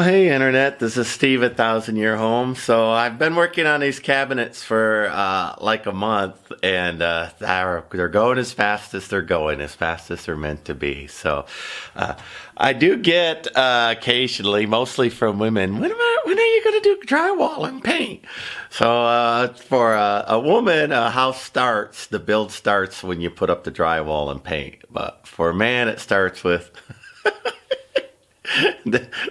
Hey Internet, this is Steve at Thousand Year Home. So I've been working on these cabinets for like a month, and they're going as fast as they're going, as fast as they're meant to be. So I do get occasionally, mostly from women, when are you going to do drywall and paint? So for a woman, a house starts, the build starts when you put up the drywall and paint. But for a man, it starts with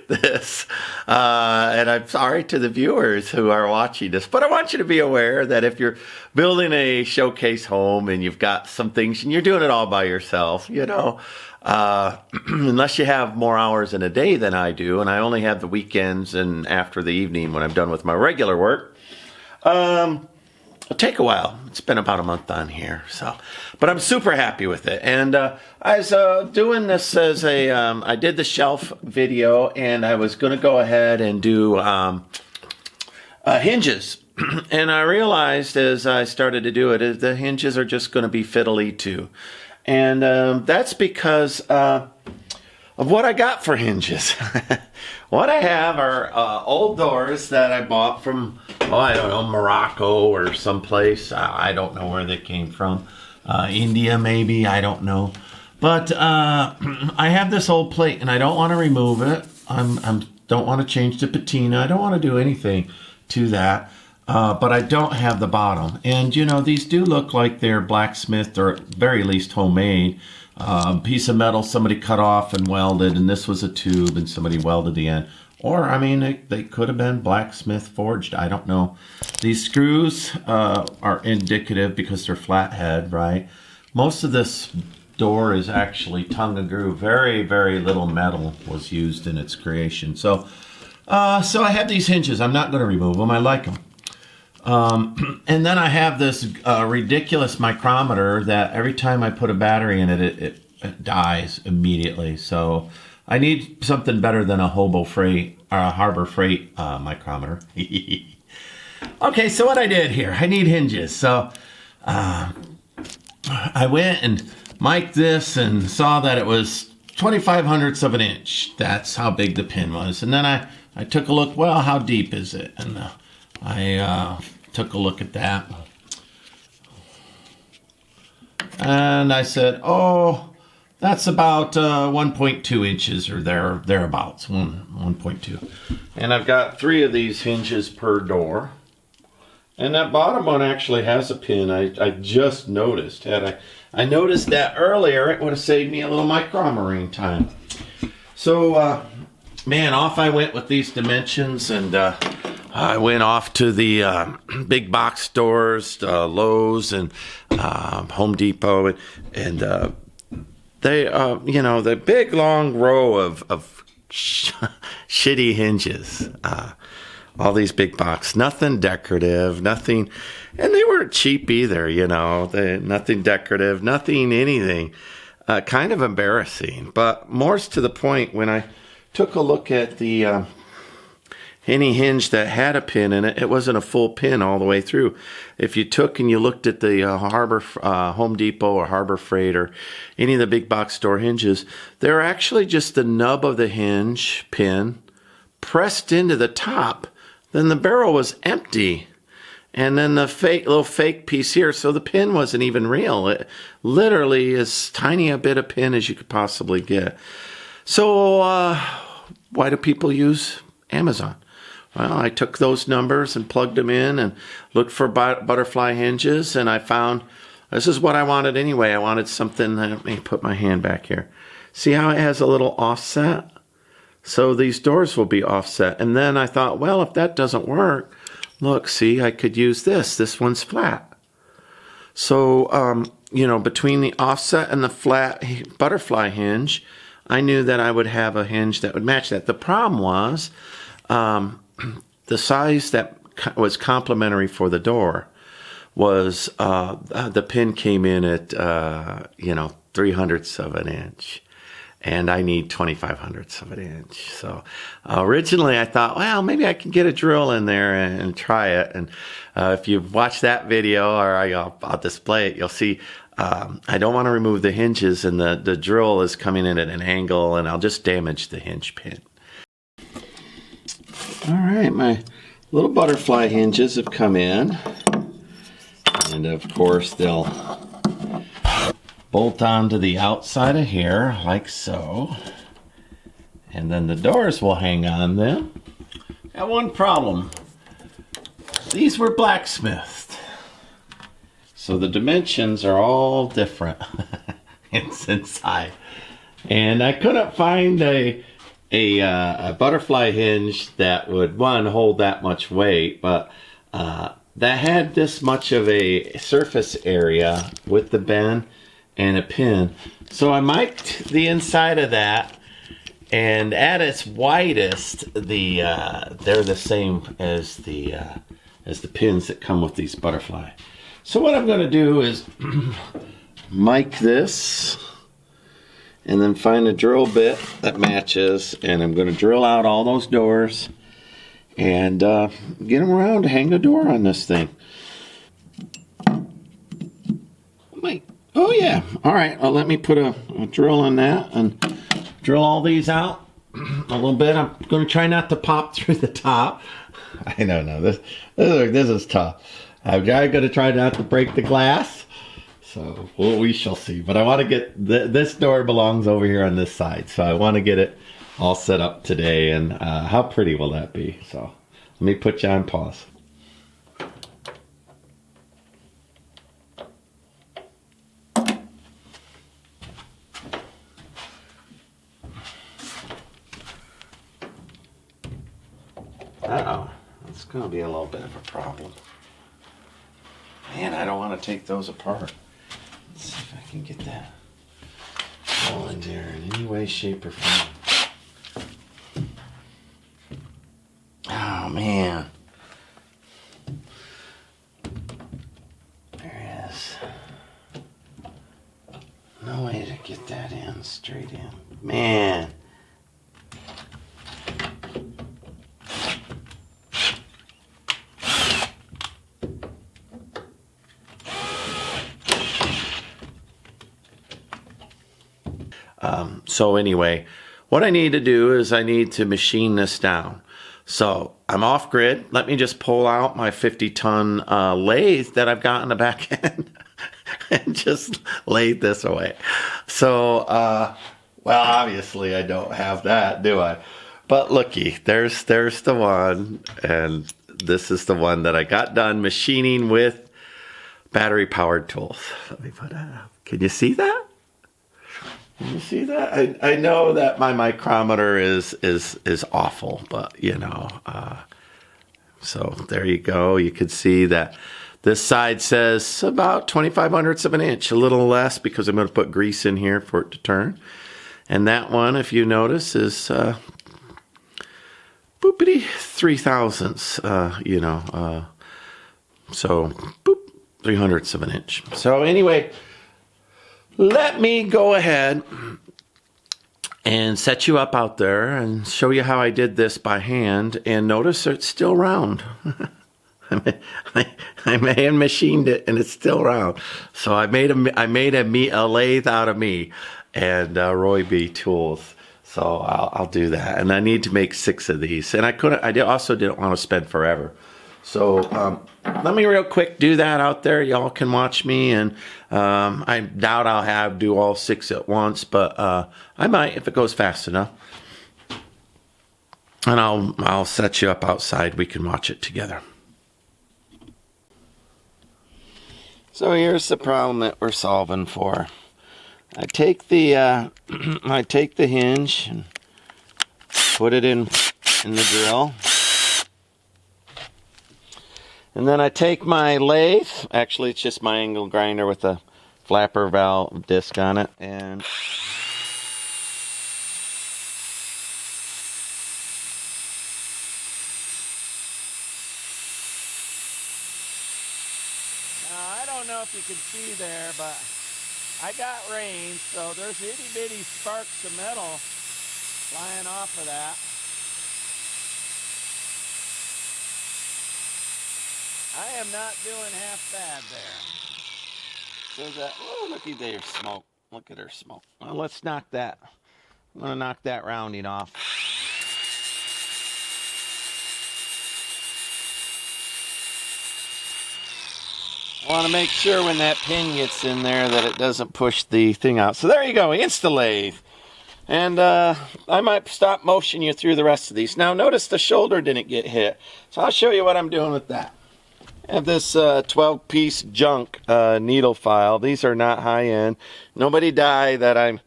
this, and I'm sorry to the viewers who are watching this, but I want you to be aware that if you're building a showcase home and you've got some things and you're doing it all by yourself, you know, unless you have more hours in a day than I do, and I only have the weekends and after the evening when I'm done with my regular work, it'll take a while. It's been about a month on here, so, but I'm super happy with it. And I was doing this as a, I did the shelf video, and I was going to go ahead and do hinges. And I realized as I started to do it, the hinges are just going to be fiddly too. And that's because of what I got for hinges. What I have are old doors that I bought from, I don't know, Morocco or someplace. I don't know where they came from. India maybe, I don't know. But I have this old plate and I don't want to remove it. Don't want to change the patina. I don't want to do anything to that. But I don't have the bottom. And you know, these do look like they're blacksmith or at very least homemade. Piece of metal somebody cut off and welded, and this was a tube and somebody welded the end. Or, I mean, they could have been blacksmith forged. I don't know. These screws are indicative because they're flathead, right? Most of this door is actually tongue and groove. Very, very little metal was used in its creation. So I have these hinges. I'm not going to remove them. I like them. And then I have this ridiculous micrometer that every time I put a battery in it, it dies immediately. So I need something better than a Harbor Freight micrometer. Okay, so what I did here, I need hinges. So I went and mic'd this and saw that it was 25/100ths of an inch. That's how big the pin was. And then I took a look, well, how deep is it? And I took a look at that. And I said, oh, that's about 1.2 inches or thereabouts, 1.2. And I've got 3 of these hinges per door. And that bottom one actually has a pin. I just noticed. Had I noticed that earlier, it would have saved me a little micrometering time. So, man, off I went with these dimensions, and I went off to the big box stores, Lowe's and Home Depot, and they, you know, the big long row of shitty hinges. All these big box, nothing decorative, nothing, and they weren't cheap either, you know, nothing decorative, nothing anything. Kind of embarrassing, but more to the point, when I took a look at the any hinge that had a pin in it, it wasn't a full pin all the way through. If you took and you looked at the Home Depot or Harbor Freight or any of the big box store hinges, they're actually just the nub of the hinge pin pressed into the top. Then the barrel was empty. And then the little fake piece here, so the pin wasn't even real. It literally as tiny a bit of pin as you could possibly get. So why do people use Amazon? Well, I took those numbers and plugged them in and looked for butterfly hinges, and I found this is what I wanted anyway. I wanted something, let me put my hand back here. See how it has a little offset? So these doors will be offset. And then I thought, well, if that doesn't work, look, see, I could use this. This one's flat. So, you know, between the offset and the flat butterfly hinge, I knew that I would have a hinge that would match that. The problem was the size that was complementary for the door was the pin came in at, you know, 3/100ths of an inch. And I need 25/100ths of an inch. So originally I thought, well, maybe I can get a drill in there and try it. And if you've watched that video, or I'll display it, you'll see I don't want to remove the hinges, and the drill is coming in at an angle, and I'll just damage the hinge pin. All right, my little butterfly hinges have come in. And of course, they'll bolt onto the outside of here, like so. And then the doors will hang on them. Got one problem. These were blacksmithed. So the dimensions are all different inside. And I couldn't find a butterfly hinge that would, one, hold that much weight, but that had this much of a surface area with the bend and a pin. So I mic'd the inside of that, and at its widest, they're the same as the pins that come with these butterfly. So what I'm going to do is mic this, and then find a drill bit that matches, and I'm going to drill out all those doors and get them around to hang the door on this thing. Wait, oh yeah, all right, well, let me put a drill on that and drill all these out a little bit. I'm going to try not to pop through the top. I don't know, this is tough. I'm going to try not to break the glass. So we shall see. But I want to get this door belongs over here on this side, so I want to get it all set up today. And how pretty will that be? So let me put you on pause. Uh-oh, it's going to be a little bit of a problem. Man, I don't want to take those apart. Let's see if I can get that all in there in any way, shape, or form. Oh, man. There it is. No way to get that in, straight in. Man. So anyway, what I need to do is I need to machine this down. So I'm off grid. Let me just pull out my 50-ton lathe that I've got in the back end and just lathe this away. So, well, obviously I don't have that, do I? But looky, there's the one, and this is the one that I got done machining with battery-powered tools. Let me put that up. Can you see that? Can you see that? I know that my micrometer is awful, but you know, so there you go. You can see that this side says about 25/100ths of an inch, a little less because I'm going to put grease in here for it to turn. And that one, if you notice, is boopity 3/1000ths, you know, so boop 3/100ths of an inch. So anyway, let me go ahead and set you up out there and show you how I did this by hand. And notice it's still round. I hand machined it and it's still round. So I made a lathe out of me and Ryobi tools. So I'll do that. And I need to make 6 of these. And I also didn't want to spend forever. So let me real quick do that out there. Y'all can watch me, and I doubt I'll do all 6 at once, but I might if it goes fast enough. And I'll set you up outside. We can watch it together. So here's the problem that we're solving for. I take the hinge and put it in the drill. And then I take my lathe, actually it's just my angle grinder with a flapper valve disc on it, and I don't know if you can see there, but I got range, so there's itty bitty sparks of metal flying off of that. I am not doing half bad there. So that, oh, looky there, smoke. Look at her smoke. Well, let's knock that. I'm going to knock that rounding off. I want to make sure when that pin gets in there that it doesn't push the thing out. So there you go, Insta-lathe. And I might stop motion you through the rest of these. Now notice the shoulder didn't get hit. So I'll show you what I'm doing with that. I have this 12-piece junk needle file. These are not high-end. Nobody die that I'm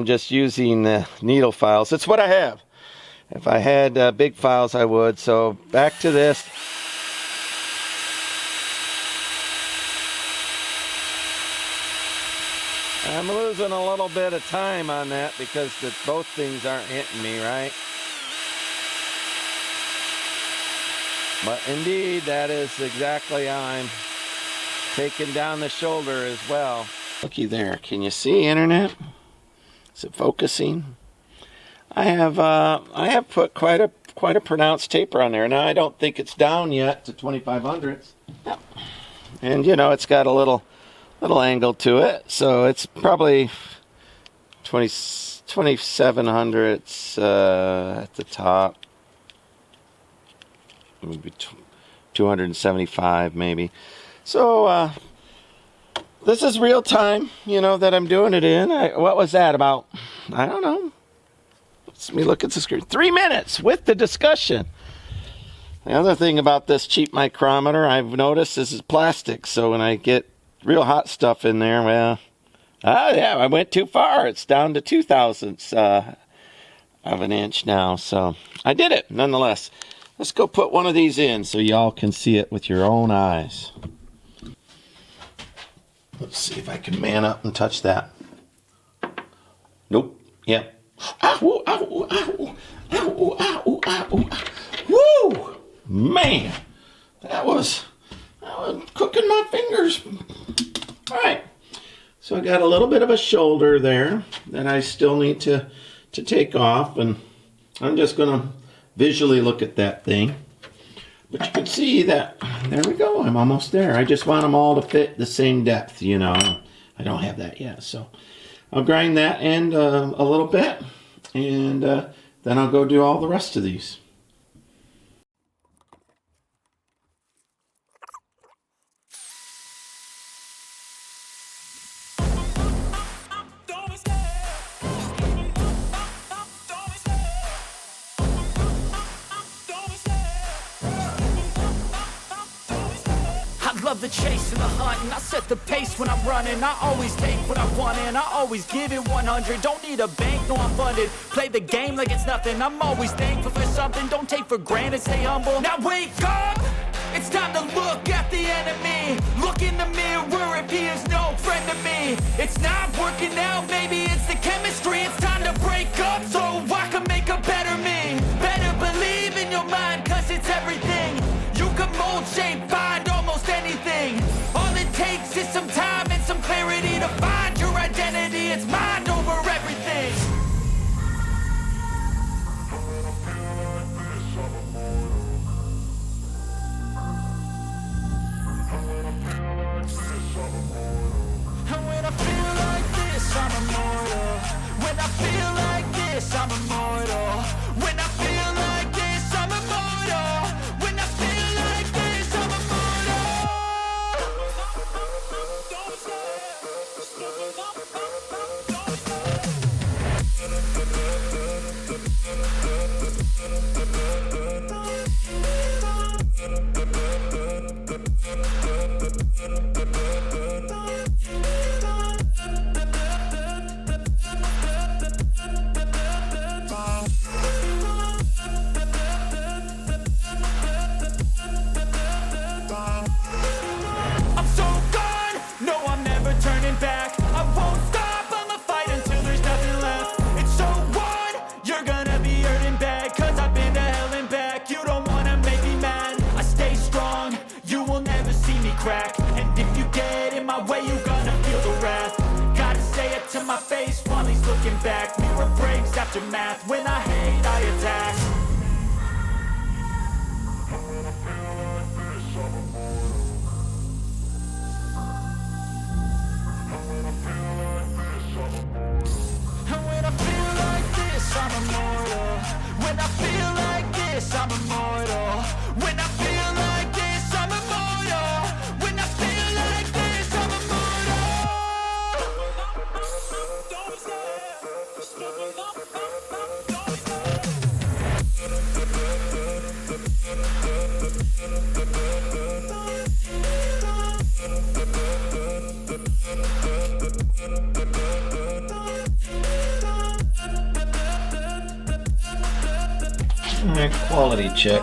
just using needle files. It's what I have. If I had big files, I would. So back to this. I'm losing a little bit of time on that because both things aren't hitting me, right? But indeed, that is exactly how I'm taking down the shoulder as well. Looky there, can you see, internet? Is it focusing? I have put quite a pronounced taper on there. Now I don't think it's down yet to 2500ths. Yep. And you know, it's got a little angle to it, so it's probably 2700ths at the top. Maybe 275 maybe. So this is real time, you know, that I'm doing it in. What was that about? I don't know. Let me look at the screen. 3 minutes with the discussion. The other thing about this cheap micrometer I've noticed is it's plastic, so when I get real hot stuff in there, well, yeah, I went too far. It's down to 2/1000ths of an inch now, so I did it nonetheless. Let's go put one of these in so y'all can see it with your own eyes. Let's see if I can man up and touch that. Nope. Yep. Ow, ow, ow, ow, ow, ow, ow. Woo! Man, that was cooking my fingers. All right. So I got a little bit of a shoulder there that I still need to take off, and I'm just gonna visually look at that thing. But you can see that, there we go, I'm almost there. I just want them all to fit the same depth, you know. I don't have that yet, so I'll grind that end a little bit, and then I'll go do all the rest of these. Love the chase and the hunt, and I set the pace when I'm running. I always take what I want and I always give it 100. Don't need a bank, no, I'm funded. Play the game like it's nothing. I'm always thankful for something. Don't take for granted, stay humble. Now wake up, it's time to look at the enemy. Look in the mirror if he is no friend to me. It's not working out, maybe it's the chemistry. It's time to break up so I can make a better me. Better believe in your mind, cause it's everything. You can mold, shape, find almost anything. All it takes is some time and some clarity to find your identity. It's mind over everything. And when I feel like this, I'm immortal. When I feel like this, I'm immortal. When I feel like this, I'm immortal. When I feel like this, I'm immortal. Don't I'm so gone, no, I'm never turning back. I won't stop, I'ma fight until there's nothing left. It's so on, you're gonna be hurting bad, cause I've been to hell and back. You don't wanna make me mad, I stay strong, you will never see me crack. And if you get in my way, you're gonna feel the wrath. Gotta say it to my face while he's looking back. Mirror breaks after math, when I hate, I attack. And when I feel like this, I'm immortal. When I feel like this, I'm immortal. When I feel like this, I'm immortal. When I feel like Alright, quality check.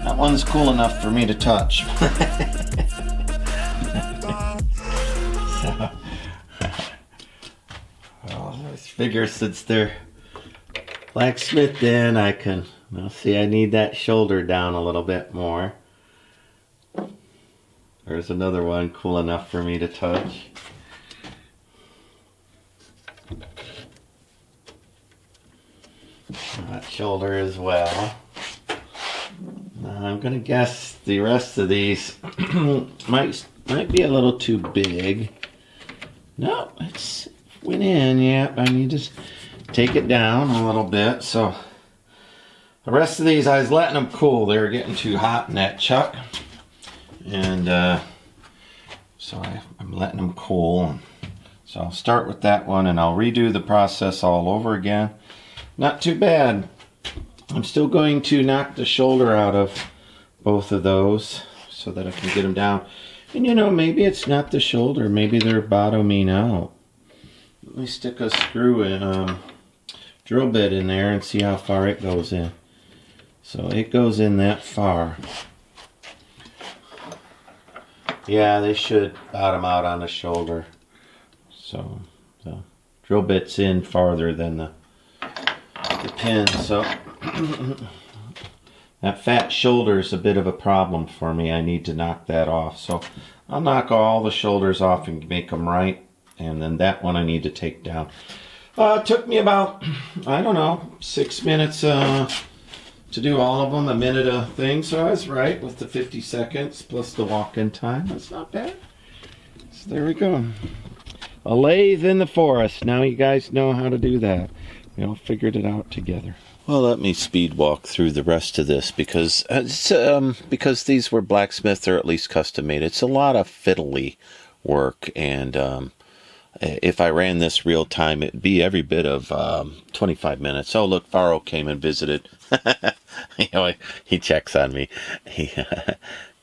That one's cool enough for me to touch. So, well, I figure since they're blacksmith in, I can, well, see, I need that shoulder down a little bit more. There's another one cool enough for me to touch. That shoulder as well. I'm gonna guess the rest of these might be a little too big. No, it's went in. Yeah, I need to take it down a little bit. So the rest of these, I was letting them cool. They were getting too hot in that chuck, and so I'm letting them cool. So I'll start with that one, and I'll redo the process all over again. Not too bad. I'm still going to knock the shoulder out of both of those so that I can get them down. And you know, maybe it's not the shoulder. Maybe they're bottoming out. Let me stick a screw in, drill bit in there and see how far it goes in. So it goes in that far. Yeah, they should bottom out on the shoulder. So the drill bit's in farther than the pin. So that fat shoulder is a bit of a problem for me. I need to knock that off. So I'll knock all the shoulders off and make them right. And then that one I need to take down. It took me about, I don't know, 6 minutes to do all of them, a minute a thing. So I was right with the 50 seconds plus the walk-in time. That's not bad. So there we go. A lathe in the forest. Now you guys know how to do that. We all figured it out together. Well, let me speed walk through the rest of this because these were blacksmith or at least custom made. It's a lot of fiddly work, and if I ran this real time, it'd be every bit of 25 minutes. Oh, look, Faro came and visited. You know, he checks on me.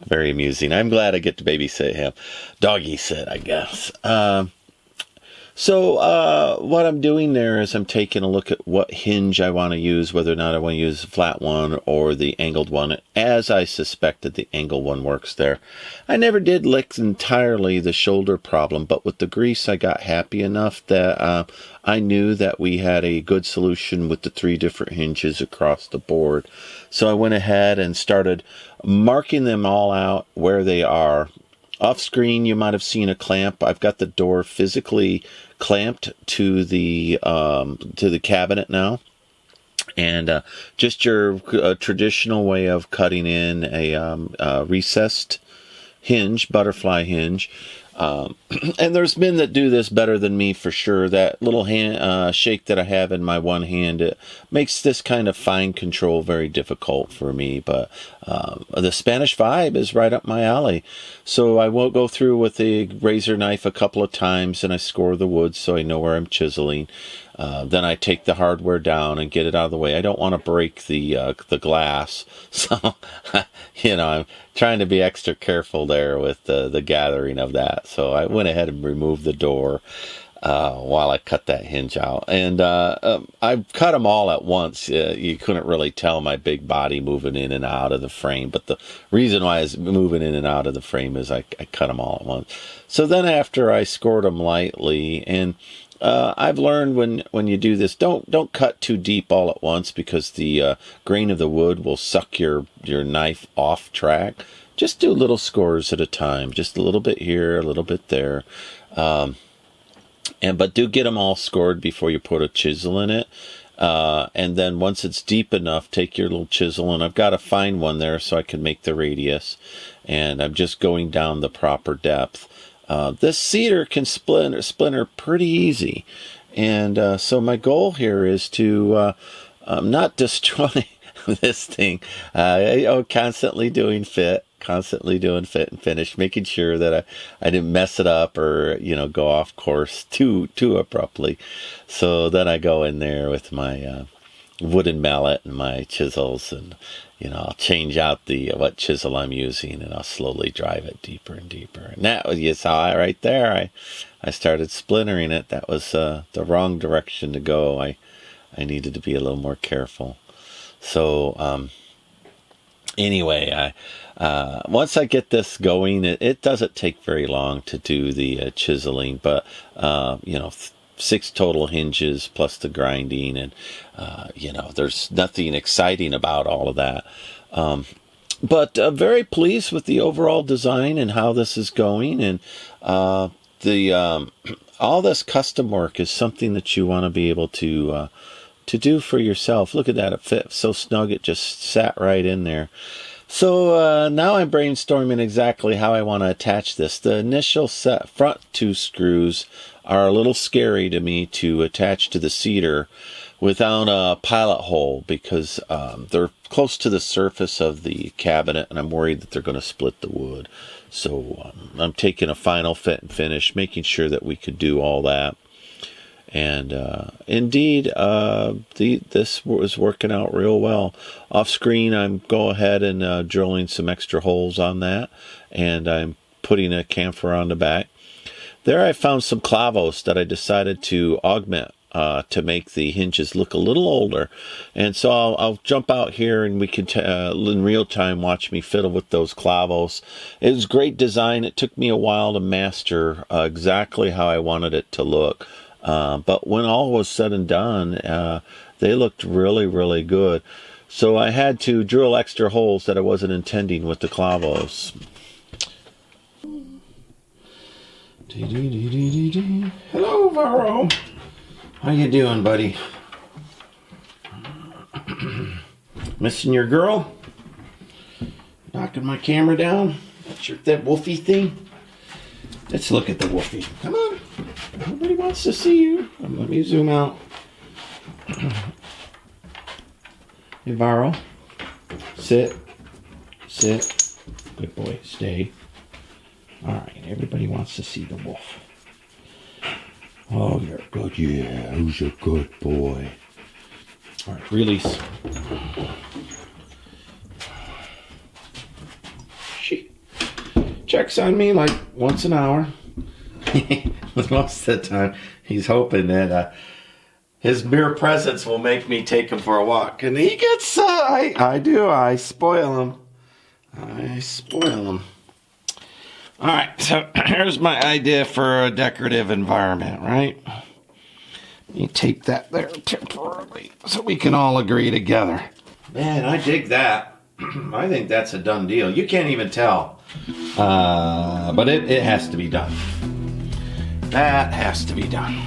Very amusing. I'm glad I get to babysit him. Doggy sit, I guess. So what I'm doing there is I'm taking a look at what hinge I want to use, whether or not I want to use the flat one or the angled one. As I suspected, the angled one works there. I never did lick entirely the shoulder problem, but with the grease I got happy enough that I knew that we had a good solution with the 3 different hinges across the board. So I went ahead and started marking them all out where they are. Off screen, you might have seen a clamp. I've got the door physically clamped to the cabinet now, and just your traditional way of cutting in a recessed hinge, butterfly hinge. And there's men that do this better than me for sure. That little hand shake that I have in my one hand, it makes this kind of fine control very difficult for me. But the Spanish vibe is right up my alley. So I will go through with the razor knife a couple of times, and I score the wood so I know where I'm chiseling. Then I take the hardware down and get it out of the way. I don't want to break the glass, so you know, I'm trying to be extra careful there with the gathering of that. So I went ahead and removed the door while I cut that hinge out, and I cut them all at once. You couldn't really tell my big body moving in and out of the frame, but the reason why I was moving in and out of the frame is I cut them all at once. So then after I scored them lightly, and I've learned when you do this, don't cut too deep all at once because the grain of the wood will suck your knife off track. Just do little scores at a time, just a little bit here, a little bit there, but do get them all scored before you put a chisel in it. And then once it's deep enough, take your little chisel, and I've got a fine one there so I can make the radius, and I'm just going down the proper depth. This cedar can splinter pretty easy, and so my goal here is to not destroy this thing. Constantly doing fit and finish, making sure that I didn't mess it up or go off course too abruptly. So then I go in there with my wooden mallet and my chisels, and I'll change out what chisel I'm using, and I'll slowly drive it deeper and deeper. And that was, you saw it right there. I started splintering it. That was the wrong direction to go. I needed to be a little more careful. So anyway, once I get this going, it doesn't take very long to do the chiseling, but 6 total hinges plus the grinding, and there's nothing exciting about all of that. But very pleased with the overall design and how this is going, and all this custom work is something that you want to be able to do for yourself. Look at that, it fit so snug, it just sat right in there. So now I'm brainstorming exactly how I want to attach this. The initial set front 2 screws are a little scary to me to attach to the cedar without a pilot hole, because they're close to the surface of the cabinet, and I'm worried that they're going to split the wood. So I'm taking a final fit and finish, making sure that we could do all that. And indeed, this was working out real well. Off screen, I'm go ahead and drilling some extra holes on that, and I'm putting a camphor on the back. There I found some clavos that I decided to augment to make the hinges look a little older. And so I'll jump out here, and we can in real time watch me fiddle with those clavos. It was great design. It took me a while to master exactly how I wanted it to look. But when all was said and done, they looked really, really good. So I had to drill extra holes that I wasn't intending with the clavos. Hello, Varro. How you doing, buddy? Missing your girl? Knocking my camera down? That's that woofy thing? Let's look at the woofy. Come on. Nobody wants to see you. Let me zoom out. Hey, Varro. Sit. Sit. Good boy. Stay. All right. Everybody wants to see the wolf. Oh, you're good. Yeah, who's a good boy? All right. Release. She checks on me like once an hour. Most of the time, he's hoping that his mere presence will make me take him for a walk. And he gets, I do. I spoil him. All right, so here's my idea for a decorative environment, right? You tape that there temporarily so we can all agree together. Man, I dig that. I think that's a done deal. You can't even tell. But it has to be done. That has to be done.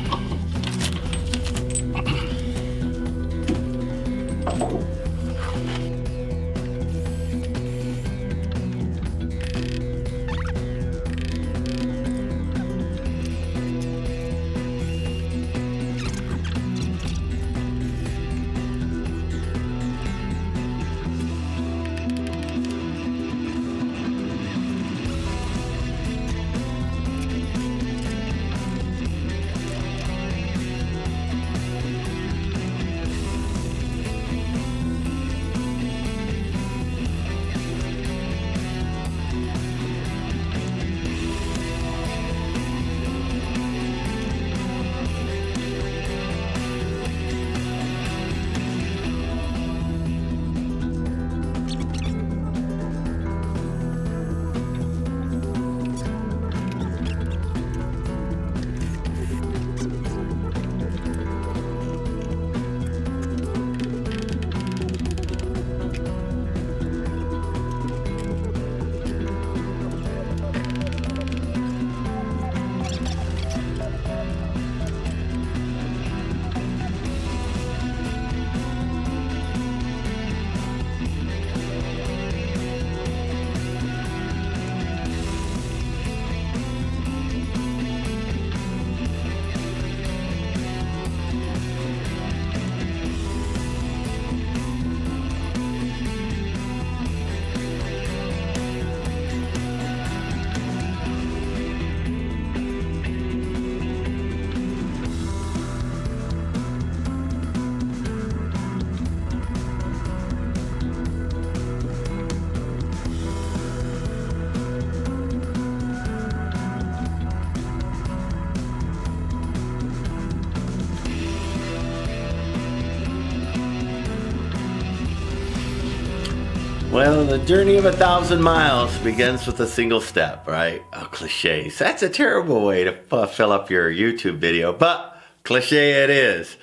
Well, the journey of 1,000 miles begins with a single step, right? Oh, cliches. That's a terrible way to fill up your YouTube video, but cliche it is.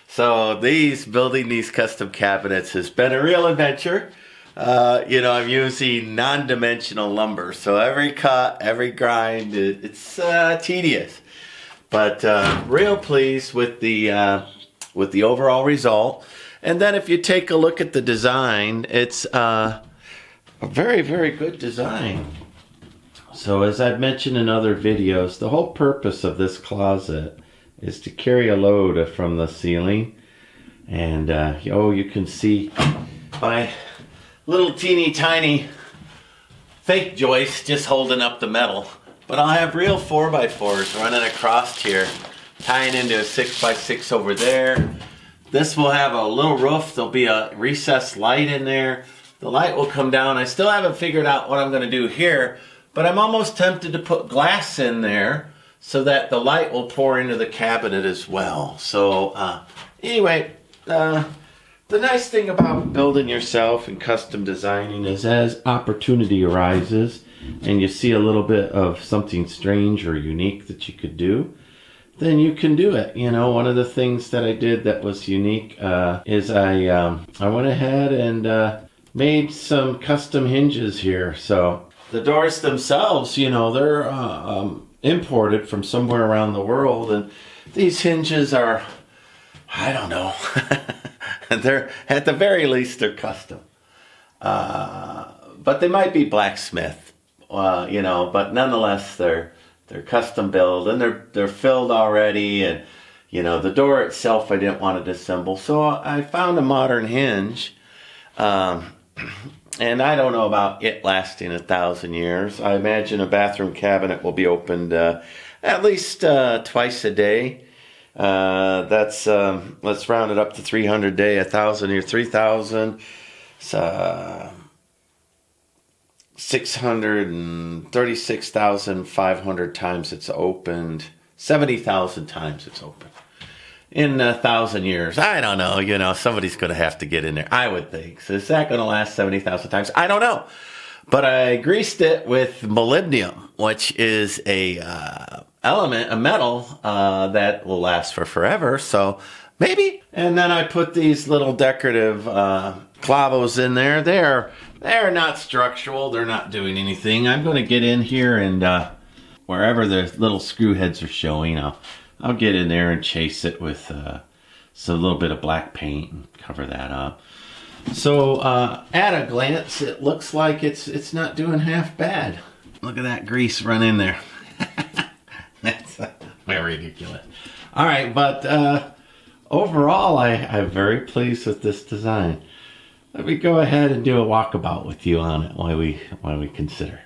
So building these custom cabinets has been a real adventure. I'm using non-dimensional lumber, so every cut, every grind, it's tedious. But real pleased with the overall result. And then if you take a look at the design, it's a very, very good design. So as I've mentioned in other videos, the whole purpose of this closet is to carry a load from the ceiling. And you can see my little teeny tiny fake joist just holding up the metal. But I'll have real 4x4s running across here, tying into a 6x6 over there. This will have a little roof. There'll be a recessed light in there. The light will come down. I still haven't figured out what I'm going to do here, but I'm almost tempted to put glass in there so that the light will pour into the cabinet as well. So anyway, the nice thing about building yourself and custom designing is as opportunity arises and you see a little bit of something strange or unique that you could do, then you can do it. One of the things that I did that was unique is I went ahead and made some custom hinges here. So the doors themselves, they're imported from somewhere around the world, and these hinges are, I don't know, they're at the very least they're custom. But they might be blacksmith, but nonetheless they're custom built, and they're filled already, and the door itself I didn't want to disassemble, so I found a modern hinge, and I don't know about it lasting 1,000 years. I imagine a bathroom cabinet will be opened at least twice a day. Let's round it up to 300 a day, 1,000 year, 3,000. 636,500 times it's opened. 70,000 times it's opened. In 1,000 years, I don't know, somebody's going to have to get in there, I would think. So is that going to last 70,000 times? I don't know. But I greased it with molybdenum, which is a metal that will last for forever. So maybe. And then I put these little decorative clavos in there. They're not structural. They're not doing anything. I'm going to get in here and wherever the little screw heads are showing, I'll get in there and chase it with a little bit of black paint and cover that up. So at a glance, it looks like it's not doing half bad. Look at that grease run in there. That's very ridiculous. All right, but overall, I'm very pleased with this design. Let me go ahead and do a walkabout with you on it while we consider.